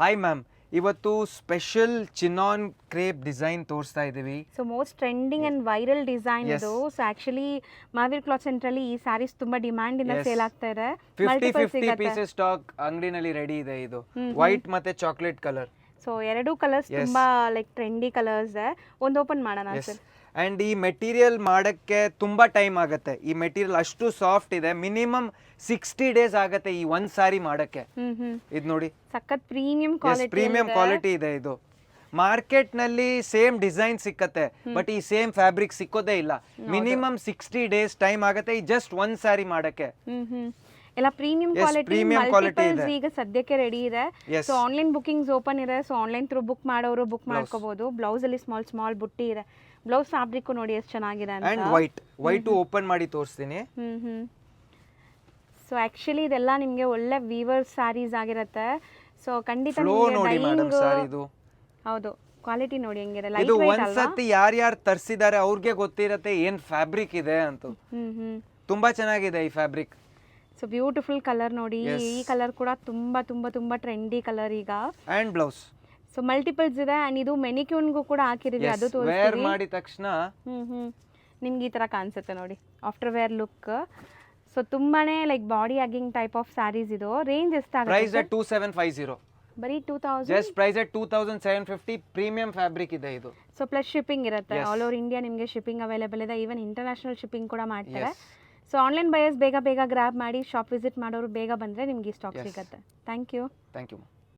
Hi ma'am, ಇವತ್ತು special chinon crepe design ತೋರಿಸ್ತಾ ಇದ್ದೀವಿ. So most trending and viral design ಇದು. So actually Mahaveer cloth centre ಅಲ್ಲಿ ಈ ಸ್ಯಾರೀಸ್ ತುಂಬಾ ಡಿಮ್ಯಾಂಡ್ ಇಂದ ಸೇಲ್ ಆಗ್ತಾ ಇದೆ. 50 ಪೀಸಸ್ ಸ್ಟಾಕ್ ಅಂಗಡಿನಲ್ಲಿ ರೆಡಿ ಇದೆ. ಇದು ವೈಟ್ ಮತ್ತೆ ಚಾಕ್ಲೇಟ್ ಕಲರ್. ಸೊ ಎರಡು ಕಲರ್ಸ್ ತುಂಬಾ ಲೈಕ್ ಟ್ರೆಂಡಿ ಕಲರ್ಸ್. ಒಂದು ಓಪನ್ ಮಾಡೋಣ ಸರ್. ಅಂಡ್ ಈ ಮೆಟೀರಿಯಲ್ ಮಾಡಕ್ಕೆ ತುಂಬಾ ಟೈಮ್ ಆಗುತ್ತೆ. ಈ ಮೆಟೀರಿಯಲ್ ಅಷ್ಟು ಸಾಫ್ಟ್ ಇದೆ. ಮಿನಿಮಮ್ 60 ಡೇಸ್ ಆಗುತ್ತೆ ಈ ಒಂದ್ ಸಾರಿ ಮಾಡಕ್ಕೆ. ಇದು ನೋಡಿ, ಸಖತ್ ಪ್ರೀಮಿಯಂ ಕ್ವಾಲಿಟಿ ಇದೆ. ಇದು ಮಾರ್ಕೆಟ್ ನಲ್ಲಿ ಸೇಮ್ ಡಿಸೈನ್ ಸಿಕ್ಕತ್ತೆ, ಬಟ್ ಈ ಸೇಮ್ ಫ್ಯಾಬ್ರಿಕ್ ಸಿಕ್ಕೋದೇ ಇಲ್ಲ. ಮಿನಿಮಮ್ 60 ಡೇಸ್ ಟೈಮ್ ಆಗುತ್ತೆ ಈ ಜಸ್ಟ್ ಒಂದ್ ಸಾರಿ ಮಾಡಕ್ಕೆ. ಎಲ್ಲ ಪ್ರೀಮಿಯಂ ಕ್ವಾಲಿಟಿ ಇದೆ. ಈಗ ಸದ್ಯಕ್ಕೆ ರೆಡಿ ಇದೆ. ಸೊ ಆನ್ಲೈನ್ ಬುಕಿಂಗ್ಸ್ ಓಪನ್ ಇದೆ. ಸೊ ಆನ್ಲೈನ್ ಥ್ರೂ ಬುಕ್ ಮಾಡೋರು ಬುಕ್ ಮಾಡ್ಕೋಬಹುದು. ಬ್ಲೌಸ್ ಅಲ್ಲಿ ಸ್ಮಾಲ್ ಬುಟ್ಟಿ ಇದೆ. ಬ್ಲೌಸ್ ಫ್ಯಾಬ್ರಿಕ್ ನೋಡಿ ಎಷ್ಟು ಚೆನ್ನಾಗಿದೆ ಅಂತ. ಅಂಡ್ ವೈಟ್ ಓಪನ್ ಮಾಡಿ ತೋರಿಸ್ತೀನಿ. ಸೊ ಆಕ್ಚುಲಿ ಇದೆಲ್ಲ ನಿಮಗೆ ಒಳ್ಳೆ ವೀವರ್ ಸ್ಯಾರೀಸ್ ಆಗಿರುತ್ತೆ. ಸೊ ಖಂಡಿತ ಹೌದು, ಕ್ವಾಲಿಟಿ ನೋಡಿ ಹೆಂಗಿದೆ. ಇದು ಒಂದ್ಸತಿ ಯಾರ್ಯಾರು ತರಿಸಿದ್ದಾರೆ ಅವ್ರಿಗೆ ಗೊತ್ತಿರತ್ತೆ ಏನ್ ಫ್ಯಾಬ್ರಿಕ್ ಇದೆ ಅಂತ. ತುಂಬಾ ಚೆನ್ನಾಗಿದೆ ಈ ಫ್ಯಾಬ್ರಿಕ್. ಸೊ ಬ್ಯೂಟಿಫುಲ್ ಕಲರ್ ನೋಡಿ. ಈ ಕಲರ್ ಕೂಡ ತುಂಬಾ ತುಂಬಾ ತುಂಬಾ ಟ್ರೆಂಡಿ ಕಲರ್ ಈಗ. ಅಂಡ್ ಬ್ಲೌಸ್ ಸೊ ಮಲ್ಟಿಪಲ್ಸ್ ಇದೆ. ಅಂಡ್ ಇದು ಮೆನಿಕ್ಯೂನ್ಗೂ ಕೂಡ ಹಾಕಿದೀವಿ, ಅದು ತೋರಿಸ್ತೀವಿ. ವೇರ್ ಮಾಡಿದ ತಕ್ಷಣ ನಿಮ್ಗೆ ಈ ತರ ಕಾಣಿಸುತ್ತೆ ನೋಡಿ, ಆಫ್ಟರ್ ವೇರ್ ಲುಕ್. ಸೊ ತುಂಬಾನೇ like body hugging type of saris ಇದು. ರೇಂಜ್ ಎಷ್ಟಾಗುತ್ತೆ? ಪ್ರೈಸ್ 2750. ಬರೀ 2000. Just price 2750. ಪ್ರೀಮಿಯಂ ಫ್ಯಾಬ್ರಿಕ್ ಇದೆ ಇದು. ಸೊ ಪ್ಲಸ್ ಶಿಪ್ಪಿಂಗ್ ಇರುತ್ತೆ. ಆಲ್ ಓವರ್ ಇಂಡಿಯಾ ನಿಮಗೆ ಶಿಪ್ಪಿಂಗ್ ಅವೈಲೇಬಲ್ ಇದೆ. ಈವನ್ ಇಂಟರ್ನ್ಯಾಷನಲ್ ಶಿಪ್ಪಿಂಗ್ ಕೂಡ ಮಾಡ್ತಾರೆ. ಸೊ ಆನ್ಲೈನ್ ಬಯರ್ಸ್ ಬೇಗ ಗ್ರಾಬ್ ಮಾಡಿ ಶಾಪ್ ವಿಸಿಟ್ ಮಾಡೋರು ಬೇಗ ಬಂದರೆ ನಿಮ್ಗೆ ಈ ಸ್ಟಾಕ್ ಸಿಗುತ್ತೆ. Thank you.